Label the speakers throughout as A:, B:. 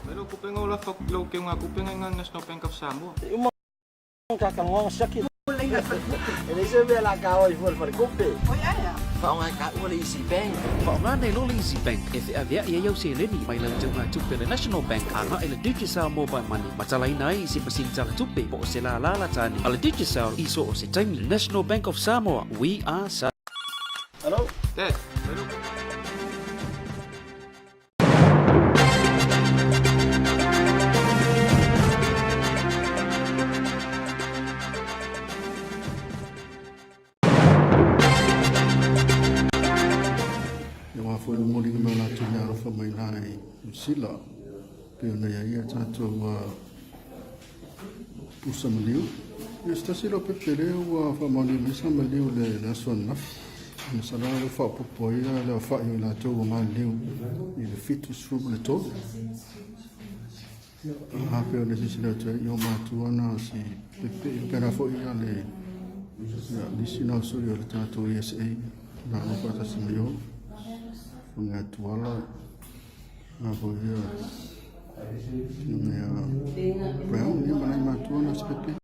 A: Pero kuping ola fok lo ke nga kuping nga National Bank of Samoa.
B: Uma kakangong sakit. Ini saya lah kau ibu berkumpul.
C: Oh ya ya.
B: Kau ngak kau isi bank.
D: Nga nei lo Easy Bank if avia ia yau se leni mai lang junga chupe le National Bank anga ele digital mobile money macalai nai si pasin jang chupe po se la la tani ale digital iso o se taimi National Bank of Samoa we are
B: Hello.
A: Dad, pero
E: foi mori me la tunya ro fa mai nai sila pe na ia tato pusa maliu esta sila pe pele wa fa mali me sa maliu le la son naf me sa la fa po po ia la fa ia la to ma liu il fitus fu le to ha pe ne si la to io ma tu ana si pe na fo ia le di sino so io le tato USA na no fa sa maliu punya tuala apa dia punya brown ni mana matuana seperti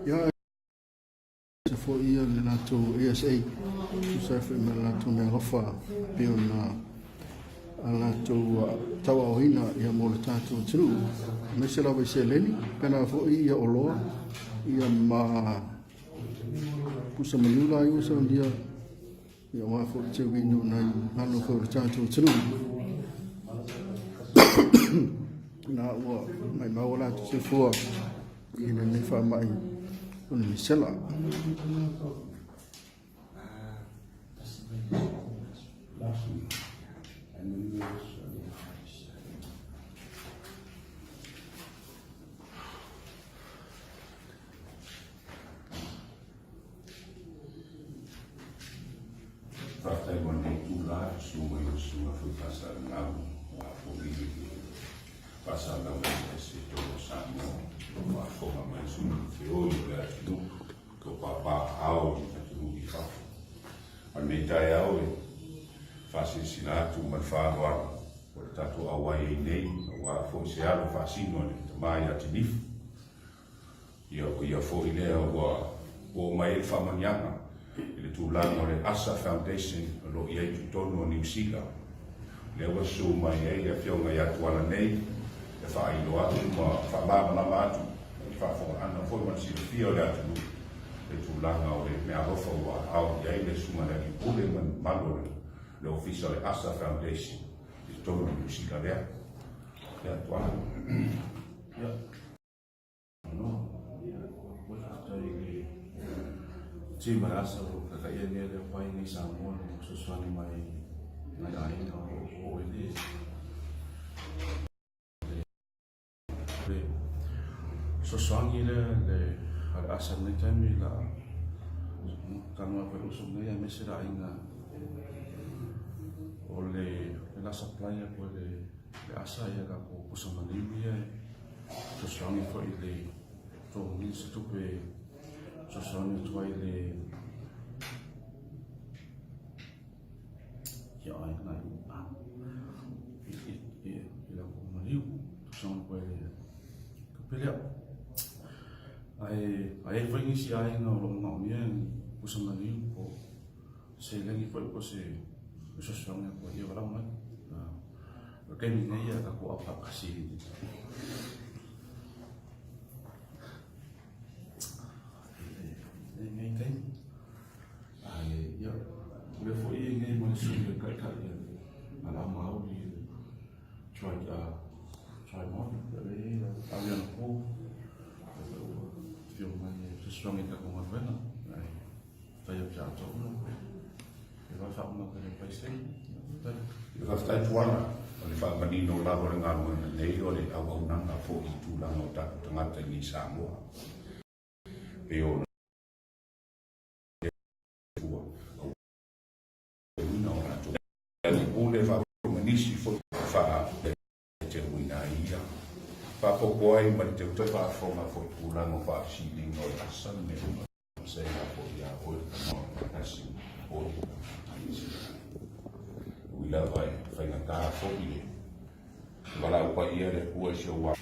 E: ya for ia na to ASA so fa na to me rofa piona ala to tawa oina ia mo tato tru me se la se leni pena fo ia olo ia ma pusa melula eu so dia ia wa fo te wino nai hano fo tato tru na wa mai maola te fo ina ne fa mai on mi sela
F: Frate quando tu là sua fu passare now a politi passare da un settore sanno ma forma mai su fiori da tu che papà au tu di fa al metai au fa sinato ma fa guarda portato a wai nei wa forse allo fa sino mai a tinif io fuori le o mai fa maniana il tūlanga o le Asa Foundation lo i eitu tonu o New Zealand. Le awa su mai e whionga i atu ala nei, e whaino atu ma whamamana atu, e whawhonga ana whoi si le fia o le atu le tūlanga o le mea rofa ua au i eile sumana ki pule man malore le ofisa o le Asa Foundation i tonu o New Zealand lea. Le atu ala.
G: Ci merasa o kakaian dia le pai ni Samoa sesuatu mai mai ai o ini sesuatu le ada asal ni kami la kami apa usung ni yang mesti ada inga oleh la supply oleh le asa ya la ko kusama libia sesuatu foi le to ni stupe sosone tuai le ya ai na la comariu son quelle capelea ai foi inicia ai no lo mien usama liu ko se le ni foi ko se sosone ko ia bara mai ke ni ia ka ko apa kasi le foi ngai mo su le kai kai ala mau di try mo le avia no po fio mai se strong in ka mo vena ai fai ya to no e va fa una per il paese
F: I ka stai tuana, o le whamanino la o le ngā mwana nei o le awa unanga fo i tūlanga o taku tangata ni Samoa. E o le fa manisi fo fa te wina ia fa po koi ma te te fa fo ma fo pula no fa si ni no san me se na fo ia o no kasi o wila vai fa na ta fo ile Wala pa ia le kua se wa